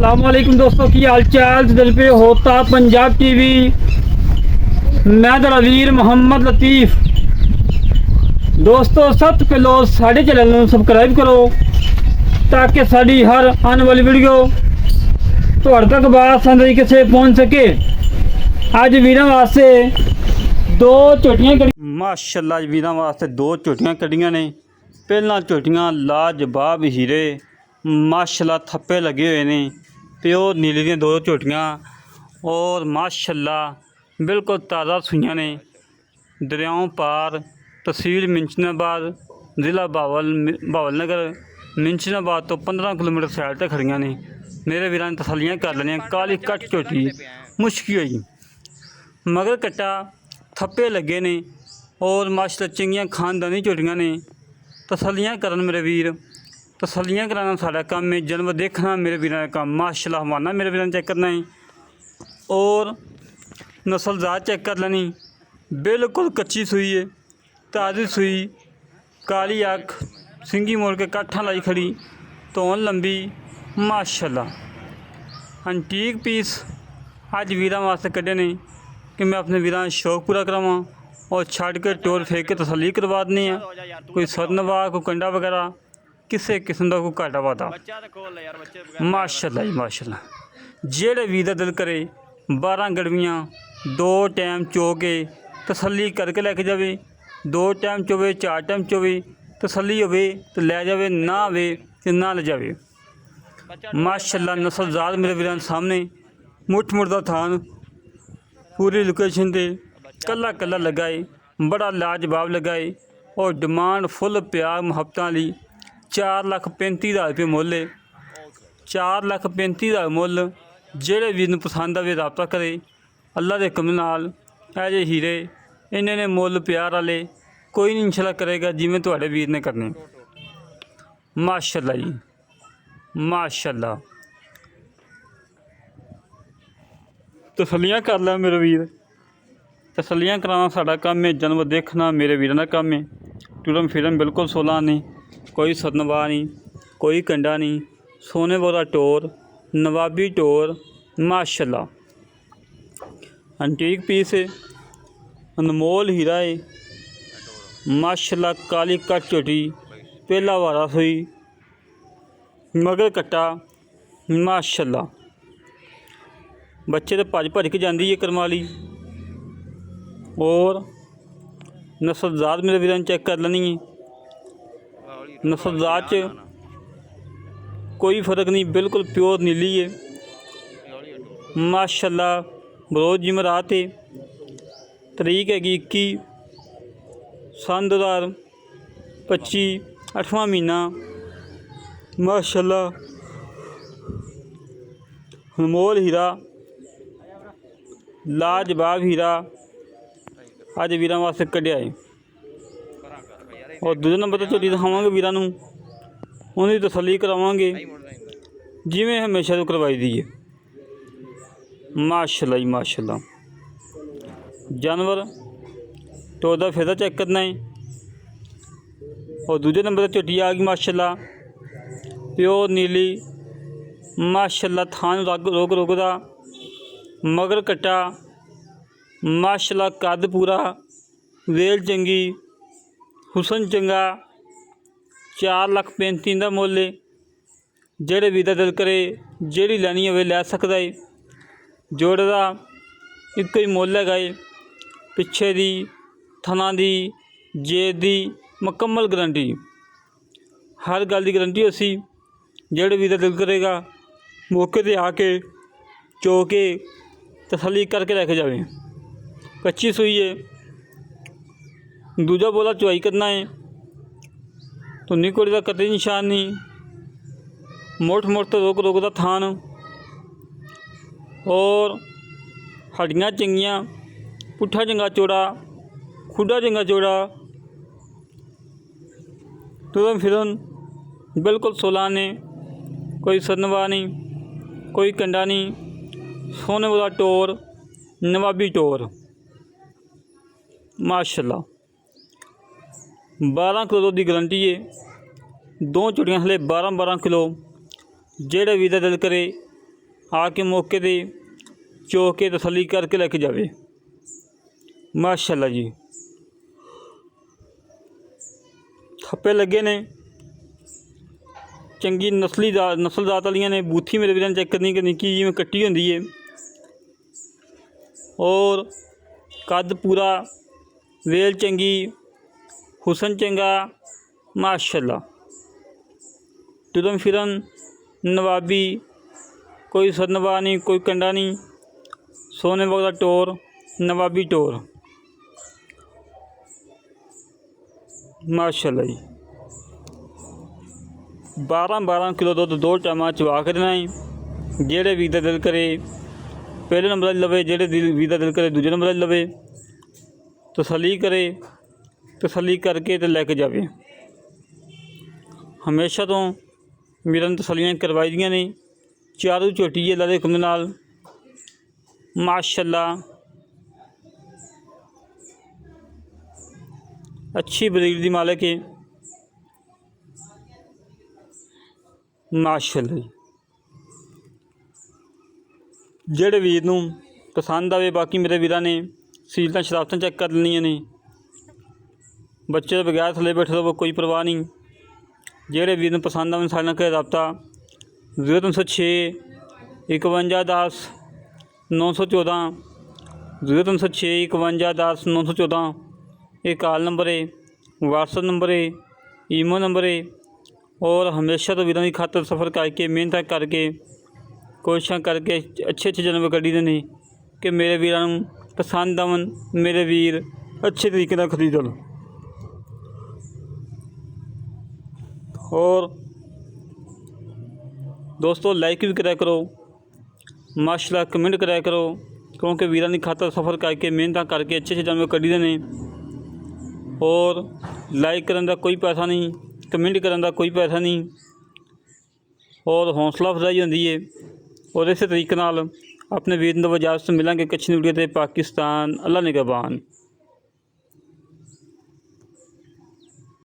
अस्सलामुअलैकुम दोस्तों, की हाल चाल दिल पे होता पंजाब टीवी। मैं वीर मोहम्मद लतीफ़। दोस्तों सब तो पहलो साढ़े चैनल को सबसक्राइब करो ताकि साड़ी हर आने वाली वीडियो तुहाडे तक बासानी तरीके से पहुँच सके। अज वीरों वास्ते दो झोटियां माशाअल्लाह, अज वीरों वास्ते दो झोटियां कढ़ियां ने। पहला झोटियां लाजवाब हीरे माशाअल्लाह थप्पे लगे हुए ने, प्योर नीली दी दो झोटियां और माशाअल्लाह बिल्कुल ताज़ा सुइयां ने। दरियाओं पार तहसील मिंचनाबाद ज़िला बावल नगर मिंचनाबाद तो 15 किलोमीटर साइड तक खड़ियां ने। मेरे वीरां ने तसल्लियां कर लैनियां। काली कट झोटी मुश्की हुई, मगर कट्टा थप्पे लगे ने और माशाअल्लाह चंगियां खानदानी झोटियां ने। तसल्लियां करन मेरे वीर, तसल्लियां कराना साडा काम है। जानवर देखना मेरे वीरां का काम। माशाअल्लाह हवाना मेरे वीरां चेक करना है और नस्लजात चेक कर लेनी। बिल्कुल कच्ची सुई है, ताज़ी सुई, काली अख, सिंगी मोड़ के काठा लाई खड़ी, तोन लंबी माशाअल्लाह। अंटीक पीस अज वीरां वास्ते कड्ढे ने कि मैं अपने वीरां शौक पूरा करावां और छड़ के टोर फेंक के तसल्ली करवा देनी है। कोई सरनवा कोई कंडा वगैरह किसी किस्म का कोई घाटा वादा माशाअल्लाह जी माशाअल्लाह। जेड़े वीर दा दिल करे 12 गड़वियाँ 2 टाइम चो के तसल्ली करके लैके जावे। 2 टाइम चोवे 4 टाइम चोवे तसल्ली होवे तो लै जावे, ना आवे तो ना ले जावे। माशाअल्लाह नस्लजात मेरे वीरां सामने मुठ मुठ दा थान पूरी लोकेशन ते कला कला लगा है, बड़ा लाजवाब लगा है और डिमांड फुल प्यार मुहब्बत वाली। 4,35,000 रुपये मुल है। 4,35,000 मुल। जेड़े वीर नूं पसंद आवे राबता करे। अल्लाह दे हुक्म नाल ऐ जे हीरे इन्ने ने मुल प्यार वाले कोई नहीं इंशाअल्लाह करेगा जिवें तुहाडे वीर ने करने। माशाअल्लाह जी माशाअल्लाह। तसल्लियां कर लै मेरे वीर, तसल्लियां कराना साडा काम है। जानवर देखना मेरे वीरां दा काम है। टुरम फिरम बिल्कुल सोला नहीं, कोई सरनवा नहीं, कोई कंडा नहीं, सोने बोरा टोर नवाबी टोर माशाअल्लाह। अंटीक पीस है, अनमोल हीरा है माशाअल्लाह। काली कट झोटी पहला वारा सुई, मगर कट्टा माशाअल्लाह। बच्चे तो भज के जाती है करमाली और नस्लजात मेरे वीरां ने चेक कर लेनी है। नस्लजात च कोई फ़र्क नहीं, बिल्कुल प्योर नीली है माशाअल्लाह। बरोज जिमरात है, तरीक हैगी 21 सन 2025 8वां महीना माशाअल्लाह। अनमोल हीरा लाजवाब हीरा अज वीरां वास्ते कढ़िया है। और दूजे नंबर पर झोटी दिखावांगे वीरां नूं, उन्हें तसल्ली करावांगे जिवें हमेशा तो करवाई दी है। माशाअल्लाह जी माशाअल्लाह। जानवर टोर फिरदा चेक करना है और दूजे नंबर पर झोटी आ गई माशाअल्लाह। प्योर नीली माशाअल्लाह। थान रोग रोगदा, मगर कट्टा माशाअल्लाह। कद पूरा, वेल चंगी, हुसन चंगा। 4,35,000 का मुल है। जेड़े वीर दा दिल करे जेड़ी लैनी होवे लै सकदा है। जोड़े दा इक्को ही मुल हैगा है। पिछे दी थना दी जेद दी मुकम्मल गारंटी, हर गल की गारंटी उसी। जेड़े वीर दा दिल करेगा मौके पर आके चो के तसल्ली करके लैके जावे। कच्ची सुई है, दूजा बोला चुवाई करना है तो निकोड़ी का कतई निशान नहीं। मुठ मुठ तो रोक रोक दा थान और हड्डियाँ चंगियाँ, पुट्ठा चंगा चौड़ा, खुडा चंगा चौड़ा, तुरन फिरन बिल्कुल सोला ने। कोई सरनवा नहीं, कोई कंडा नहीं, सोने वाला टोर नवाबी टोर माशाअल्लाह। 12 किलो की गारंटी है। 2 झोटियां हले 12-12 किलो। जेड़े वीर दा दिल करे ਆ ਕੇ ਮੌਕੇ 'ਤੇ ਚੋ ਕੇ ਤਸੱਲੀ ਕਰਕੇ ਲੈ ਕੇ ਜਾਵੇ। ਮਾਸ਼ਾਅੱਲਾ ਜੀ, ਥੱਪੇ ਲੱਗੇ ਨੇ, ਚੰਗੀ ਨਸਲ ਜ਼ਾਤ ਵਾਲੀਆਂ ਨੇ। ਬੂਥੀ ਮੇਰੇ ਵੀਰਾਂ ਨੇ ਚੈੱਕ ਕਰਨੀ ਕਿ ਨਿੱਕੀ ਜਿਵੇਂ ਕੱਟੀ ਹੁੰਦੀ ਹੈ, ਔਰ ਕੱਦ ਪੂਰਾ, ਵੇਲ ਚੰਗੀ, ਹੁਸਨ ਚੰਗਾ, माशाल्लाह। तुरम फिरन नवाबी, कोई सरनवा नहीं, कोई कंडा नहीं, सोने वगैरह टोर, नवाबी टोर, माशाल्लाह जी। 12-12 किलो दुध 2 टाइम चवा के देना है। जेड़े वीर दा दिल करे पहले नंबर लवे, जेड़े वीर दा दिल करे दूजे नंबर लवे। तसली करे, तसली करके तो लैके जावे। हमेशा तो वीरां नूं तसलियां करवाई दियां ने। चारू झोटी है अल्लाह दे हुक्म नाल, माशाअल्लाह। अच्छी बरीड दी मालिक है, माशाअल्लाह जी। जेड़े वीर नूं पसंद आवे, बाकी मेरे वीरां ने सीलतां शराफतां चैक कर लैनियां ने। बच्चे तो बगैर थले बैठे रहो, कोई परवाह नहीं। जेड़े वीर नूं पसंद आवे साडे नाल करे राबता 0306 51 10 914 0306 51 10 914। ये कॉल नंबर है, व्हाट्सअप नंबर है, ईमो नंबर है। और हमेशा तो वीरां दी खातर सफ़र करके मेहनत करके कोशिशां करके अच्छे अच्छे जानवर कड्ढी दे ने कि मेरे वीरां नूं पसंद आवन, मेरे वीर अच्छे तरीके नाल खरीदण। और दोस्तों लाइक भी कराया करो, माशाअल्लाह कमेंट कराया करो, क्योंकि वीरां दी खातर सफ़र करके मेहनत करके अच्छे अच्छे जानवर कड्ढी दे ने। और लाइक करन दा कोई पैसा नहीं, कमेंट करन दा कोई पैसा नहीं, और हौसला अफजाई होंदी है। और इस तरीके नाल अपने वीर नूं इजाज़त मिलांगे। कच्छ वीडियो ते पाकिस्तान, अल्लाह निगहबान।